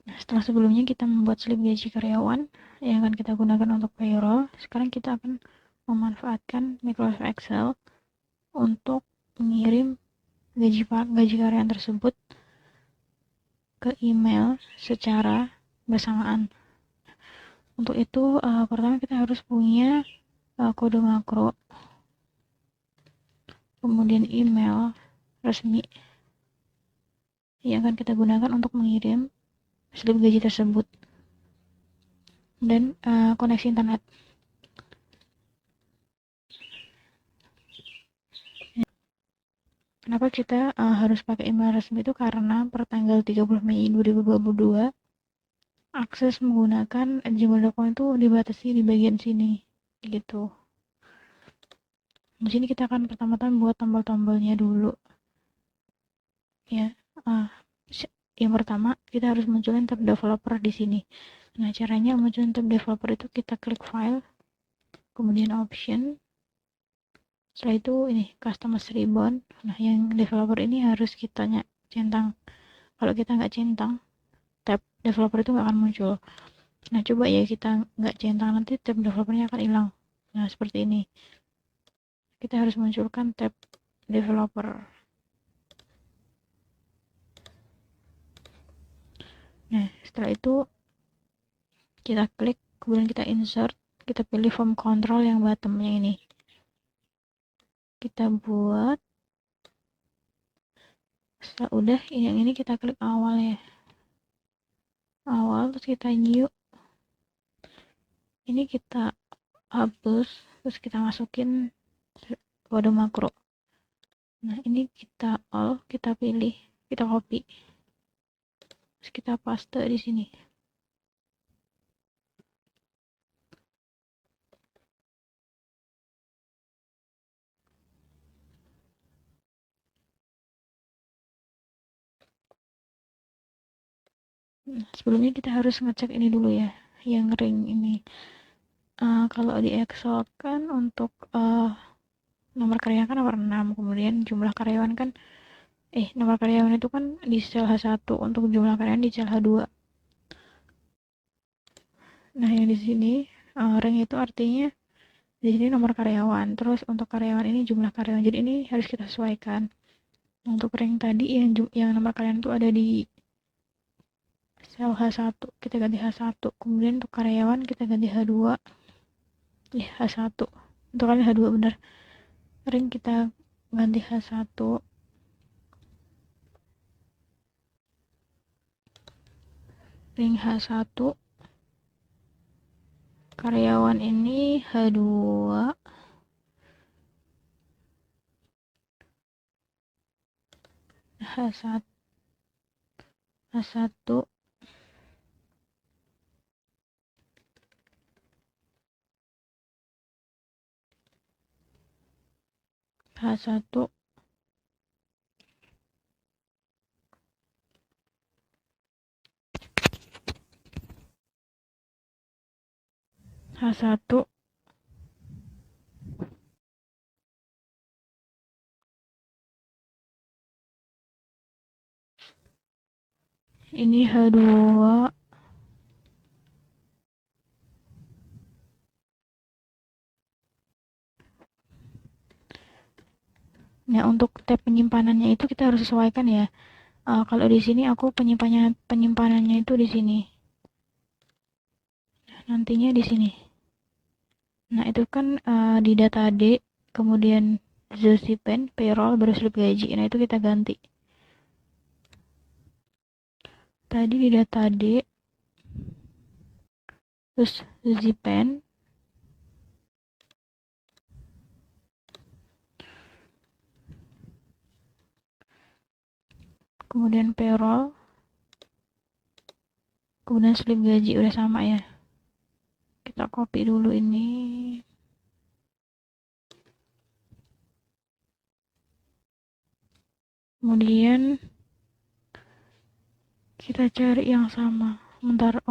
Nah, setelah sebelumnya kita membuat slip gaji karyawan yang akan kita gunakan untuk payroll, sekarang kita akan memanfaatkan Microsoft Excel untuk mengirim gaji karyawan tersebut ke email secara bersamaan. Untuk itu, pertama kita harus punya kode makro, kemudian email resmi yang akan kita gunakan untuk mengirim slip gaji tersebut, dan koneksi internet. Kenapa kita harus pakai email resmi itu? Karena per tanggal 30 Mei 2022 akses menggunakan gmail.com itu dibatasi di bagian sini gitu. Di sini kita akan pertama-tama buat tombol-tombolnya dulu ya. uh, yang pertama kita harus munculin tab developer di sini. Nah, caranya munculin tab developer itu kita klik file, kemudian option, setelah itu ini customize ribbon. Nah, yang developer ini harus kita centang. Kalau kita nggak centang, tab developer itu nggak akan muncul. Nah, coba ya kita nggak centang, nanti tab developernya akan hilang. Nah, seperti ini. Kita harus munculkan tab developer. Nah, setelah itu kita klik, kemudian kita insert, kita pilih form control yang bottomnya ini. Kita buat. Setelah udah, yang ini kita klik awal ya. Awal, terus kita new. Ini kita hapus, terus kita masukin kode makro. Nah, ini kita all, kita pilih, kita copy. Terus kita paste di sini. Nah, sebelumnya kita harus ngecek ini dulu ya, yang ring ini. Kalau di Excel kan untuk nomor karyawan kan nomor 6, kemudian jumlah karyawan kan nomor karyawan itu kan di sel H1, untuk jumlah karyawan di sel H2. Nah, yang di sini ring itu artinya di sini nomor karyawan, terus untuk karyawan ini jumlah karyawan. Jadi ini harus kita sesuaikan. Untuk ring tadi yang nomor karyawan itu ada di sel H1, kita ganti H1. Kemudian untuk karyawan kita ganti H2. H1. Untuk kalian H2 bener. Ring kita ganti H1. Ring H1. Karyawan ini H2. H1. H1. H1. H1. Ini H2. Nah, untuk tab penyimpanannya itu kita harus sesuaikan ya. Kalau di sini aku penyimpanannya itu di sini. Nantinya di sini. Nah, itu kan di data D, kemudian Zosipen, payroll, baru slip gaji. Nah, itu kita ganti. Tadi di data D, terus Zosipen, kemudian payroll, kemudian slip gaji. Udah sama ya. Kita copy dulu ini. Kemudian kita cari yang sama. Bentar,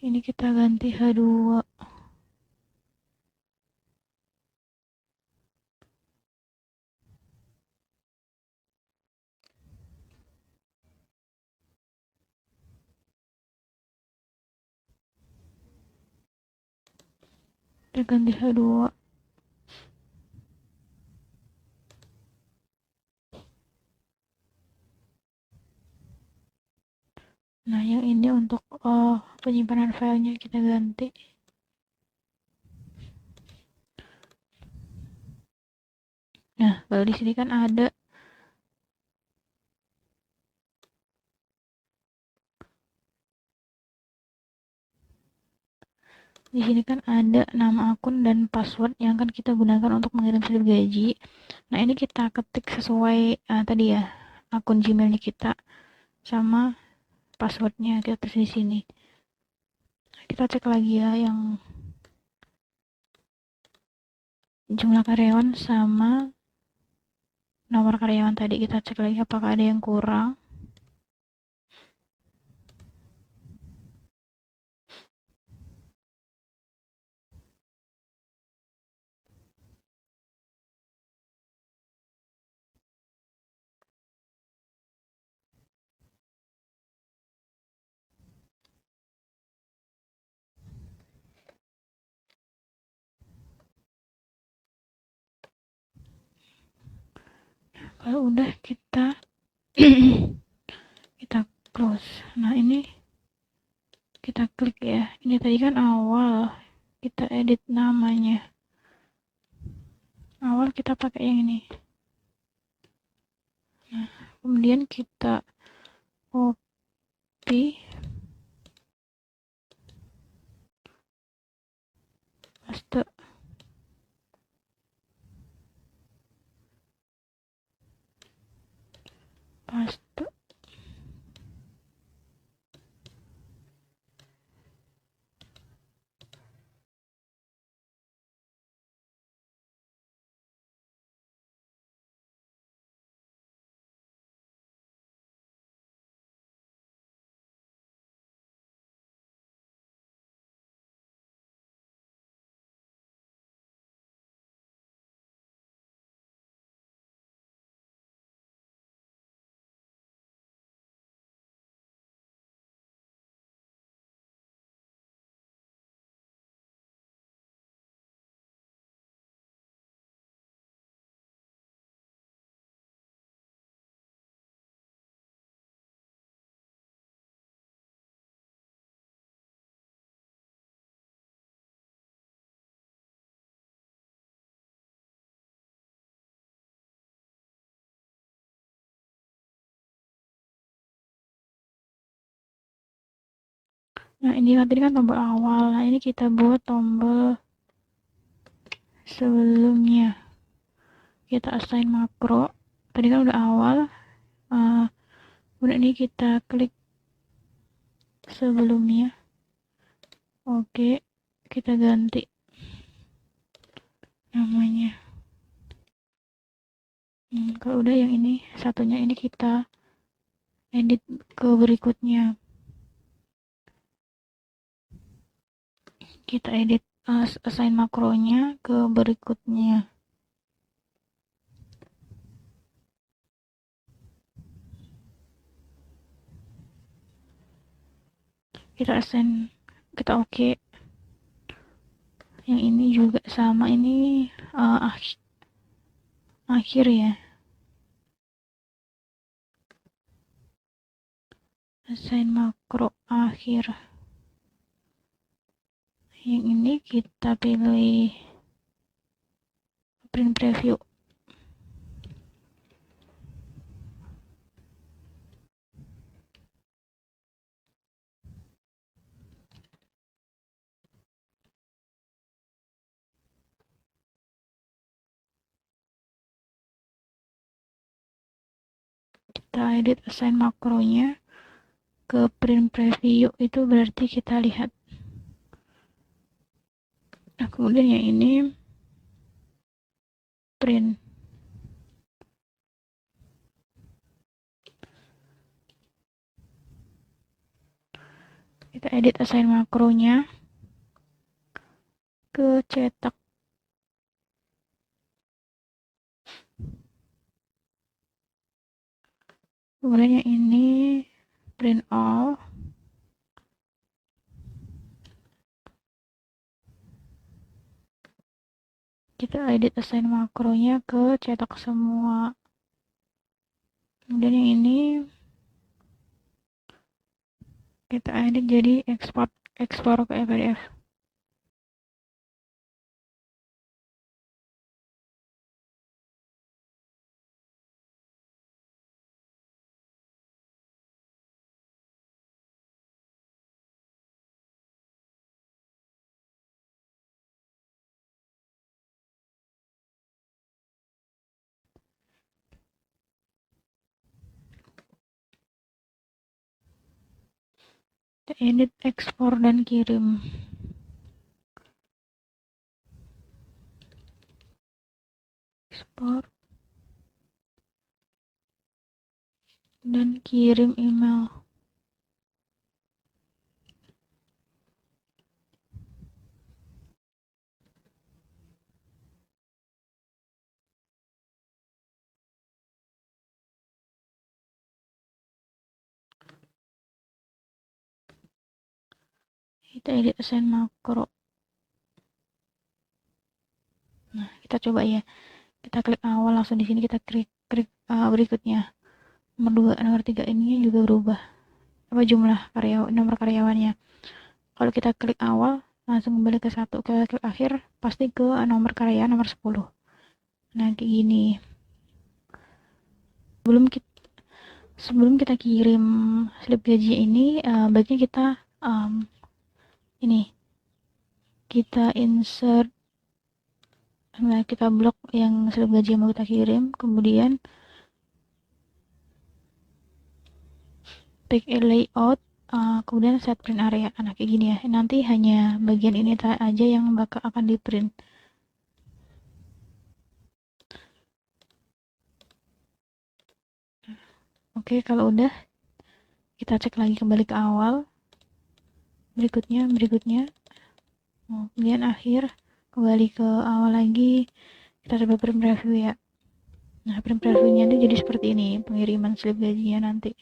ini kita ganti H2. kita ganti H2. Nah, yang ini untuk penyimpanan filenya kita ganti. Nah, kalau di sini kan ada di sini kan ada nama akun dan password yang akan kita gunakan untuk mengirim slip gaji. Nah, ini kita ketik sesuai tadi ya, akun Gmailnya kita sama passwordnya kita tulis di sini. Kita cek lagi ya yang jumlah karyawan sama nomor karyawan tadi, kita cek lagi apakah ada yang kurang. Kalau udah kita kita close. Nah, ini kita klik ya, ini tadi kan awal, kita edit namanya, awal kita pakai yang ini. Nah, kemudian kita copy, paste, paste. Nah, ini tadi kan tombol awal. Nah, ini kita buat tombol sebelumnya. Kita assign makro. Tadi kan udah awal. Kemudian ini kita klik sebelumnya. Oke, kita ganti namanya. Kalau udah yang ini, satunya ini kita edit ke berikutnya. Kita edit assign makronya ke berikutnya. Kita assign, kita oke. Yang ini juga sama, ini akhir ya. Assign makro akhir. Yang ini kita pilih print preview. Kita edit assign makronya ke print preview, itu berarti kita lihat. Nah, kemudian yang ini print. Kita edit assign makronya ke cetak. Kemudian yang ini print all. kita edit assign makronya ke cetak semua. Kemudian yang ini kita edit jadi ekspor ke PDF. Kita edit, ekspor, dan kirim. Ekspor dan kirim email. Kita edit assign makro. Nah, kita coba ya. Kita klik awal, langsung di sini kita klik berikutnya. Nomor 2, nomor 3 ini juga berubah. Apa jumlah nomor karyawannya. Kalau kita klik awal, langsung kembali ke 1. Kalau klik akhir, pasti ke nomor karyawan nomor 10. Nah, kayak gini. Sebelum kita kirim slip gaji ini, baiknya kita kita insert, kita blok yang slip gaji yang mau kita kirim, kemudian pick a layout, kemudian set print area. Nah, kayak gini ya. Nanti hanya bagian ini aja yang akan di print. Oke, kalau udah, kita cek lagi kembali ke awal. Berikutnya. Kemudian akhir, kembali ke awal lagi. Kita coba print preview ya. Nah, print previewnya itu jadi seperti ini, pengiriman slip gajinya nanti.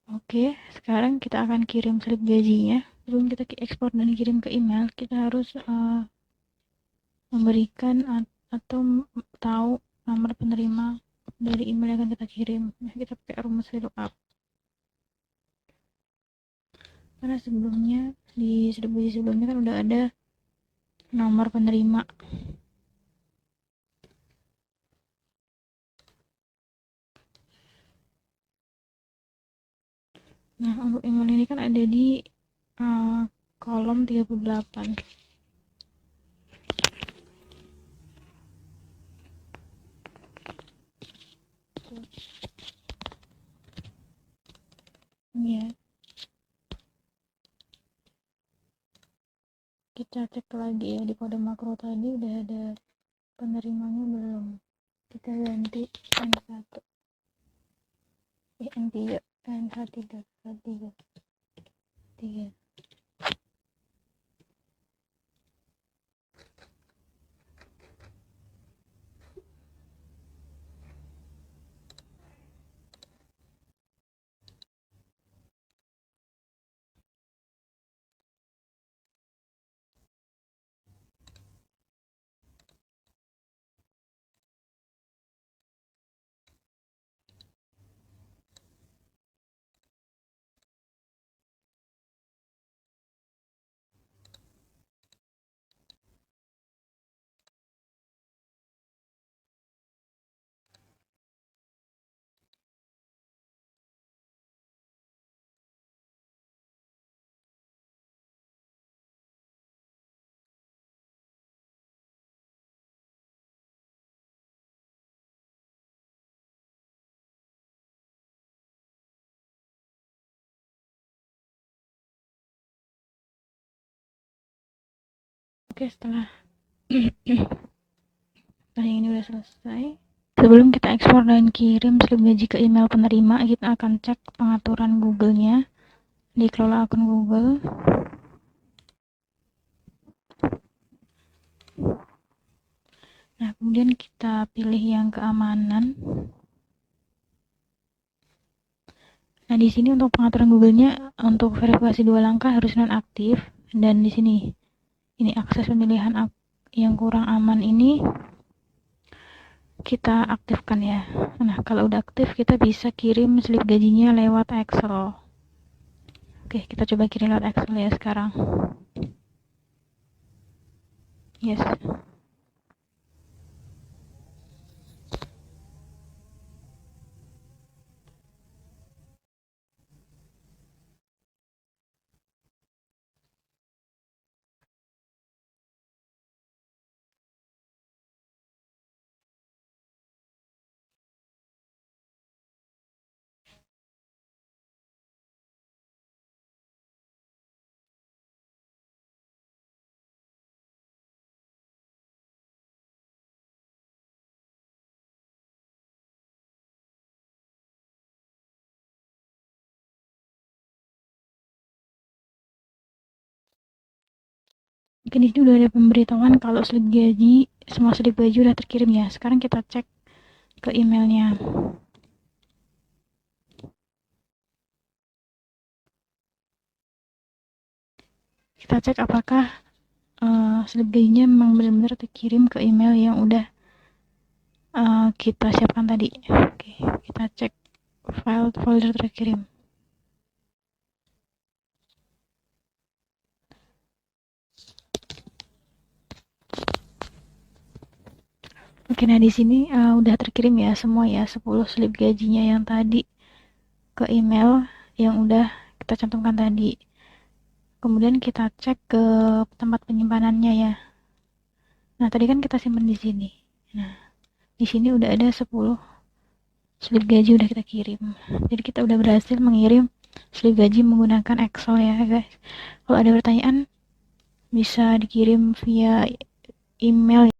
Oke, sekarang kita akan kirim slip gajinya. Sebelum kita ekspor dan kirim ke email, kita harus memberikan atau tahu nomor penerima dari email yang akan kita kirim. Nah, kita pakai rumus VLOOKUP. Karena sebelumnya di slip gaji sebelumnya kan udah ada nomor penerima. Nah, untuk email ini kan ada di kolom 38. Ya, kita cek lagi ya, di kode makro tadi udah ada penerimanya belum. Kita ganti N1, N3, N3. Oke, setelah yang ini udah selesai, sebelum kita ekspor dan kirim slip gaji ke email penerima, kita akan cek pengaturan Google-nya di kelola akun Google. Nah, kemudian kita pilih yang keamanan. Nah, di sini untuk pengaturan Google-nya, untuk verifikasi 2 langkah harus nonaktif, dan di sini ini akses pemilihan yang kurang aman ini kita aktifkan ya. Nah, kalau udah aktif kita bisa kirim slip gajinya lewat Excel. Oke, kita coba kirim lewat Excel ya sekarang. Yes. Mungkin di sini udah ada pemberitahuan kalau slip gaji, semua slip gaji udah terkirim ya. Sekarang kita cek ke emailnya. Kita cek apakah slip gajinya memang benar-benar terkirim ke email yang udah kita siapkan tadi. Oke, kita cek file folder terkirim. Oke, nah di sini udah terkirim ya semua ya 10 slip gajinya yang tadi ke email yang udah kita cantumkan tadi. Kemudian kita cek ke tempat penyimpanannya ya. Nah, tadi kan kita simpan di sini. Nah, di sini udah ada 10 slip gaji udah kita kirim. Jadi kita udah berhasil mengirim slip gaji menggunakan Excel ya, guys. Kalau ada pertanyaan bisa dikirim via email